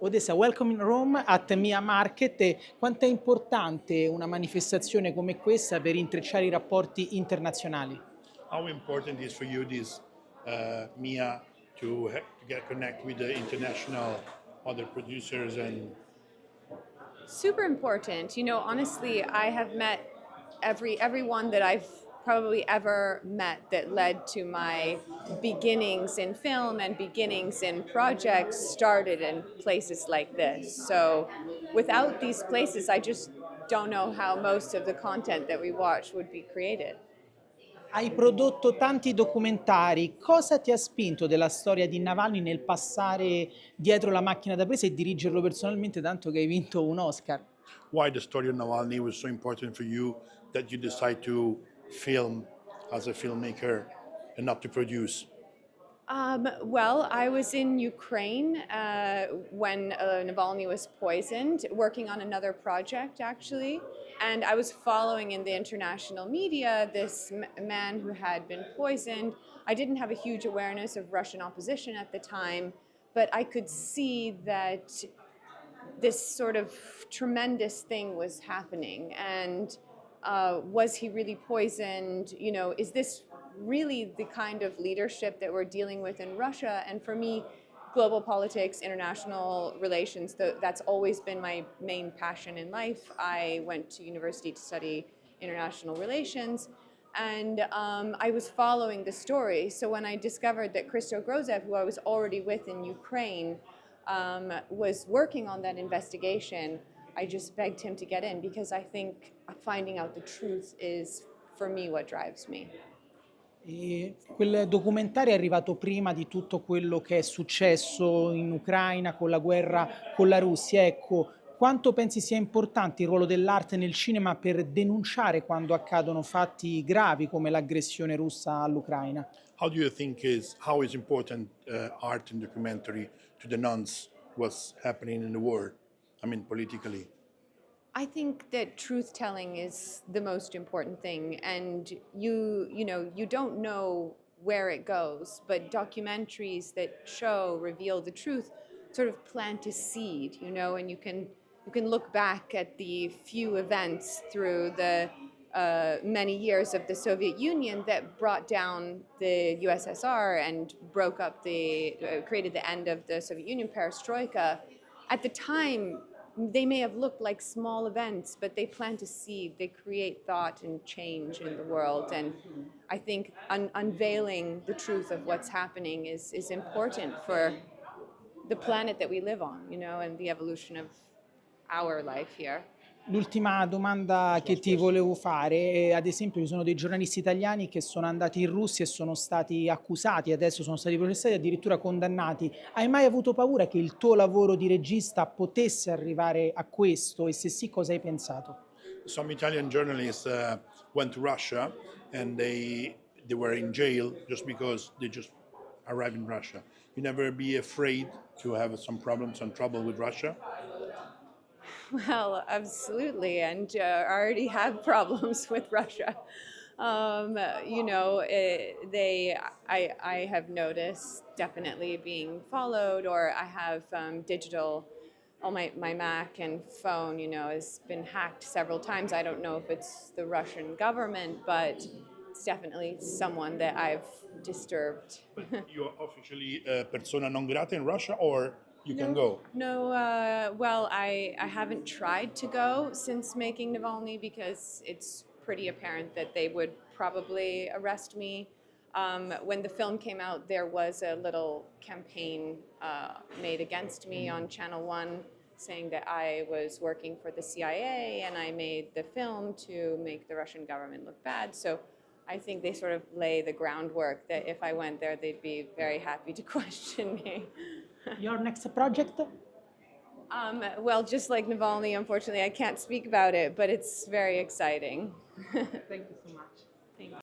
Odessa, welcome in Rome at Mia Market. E quanto è importante una manifestazione come questa per intrecciare i rapporti internazionali? How important is for you this Mia to get connect with the international other producers and Super important. Honestly, I have met everyone that I've probably ever met that led to my beginnings in film and beginnings in projects started in places like this. So without these places, I just don't know how most of the content that we watch would be created. Hai prodotto tanti documentari. Cosa ti ha spinto della storia di Navalny nel passare dietro la macchina da presa e dirigerlo personalmente, tanto che hai vinto un Oscar? why the story of Navalny was so important for you that you decide to film as a filmmaker and not to produce. Well, I was in Ukraine when Navalny was poisoned, working on another project actually, and I was following in the international media this man who had been poisoned. I didn't have a huge awareness of Russian opposition at the time, but I could see that this sort of tremendous thing was happening. And was he really poisoned? Is this really the kind of leadership that we're dealing with in Russia? And for me, global politics, international relations, that's always been my main passion in life. I went to university to study international relations. And I was following the story. So when I discovered that Christo Grozev, who I was already with in Ukraine, was working on that investigation, I just begged him to get in because I think finding out the truth is, for me, what drives me. E quel documentario è arrivato prima di tutto quello che è successo in Ucraina con la guerra con la Russia. Ecco, quanto pensi sia importante il ruolo dell'arte nel cinema per denunciare quando accadono fatti gravi come l'aggressione russa all'Ucraina? How do you think is how is important art and documentary to denounce what's happening in the world? I mean, politically. I think that truth telling is the most important thing, and you don't know where it goes, but documentaries that reveal the truth sort of plant a seed, and you can look back at the few events through the many years of the Soviet Union that brought down the USSR and broke up created the end of the Soviet Union, perestroika. At the time, they may have looked like small events, but they plant a seed, they create thought and change in the world. And I think unveiling the truth of what's happening is important for the planet that we live on, and the evolution of our life here. L'ultima domanda che ti volevo fare è, ad esempio, ci sono dei giornalisti italiani che sono andati in Russia e sono stati accusati, adesso sono stati processati e addirittura condannati. Hai mai avuto paura che il tuo lavoro di regista potesse arrivare a questo e se sì, cosa hai pensato? Some Italian journalists went to Russia and they were in jail just because they just arrived in Russia. You never be afraid to have some problems and trouble with Russia. Well, absolutely, and I already have problems with Russia. I have noticed definitely being followed, or I have digital, all my Mac and phone, has been hacked several times. I don't know if it's the Russian government, but it's definitely someone that I've disturbed. But you're officially persona non grata in Russia, or you can go. No, well, I haven't tried to go since making Navalny because it's pretty apparent that they would probably arrest me. When the film came out, there was a little campaign made against me on Channel 1 saying that I was working for the CIA and I made the film to make the Russian government look bad. So I think they sort of lay the groundwork that if I went there, they'd be very happy to question me. Your next project? Well, just like Navalny, unfortunately, I can't speak about it, but it's very exciting. Thank you so much. Thank you.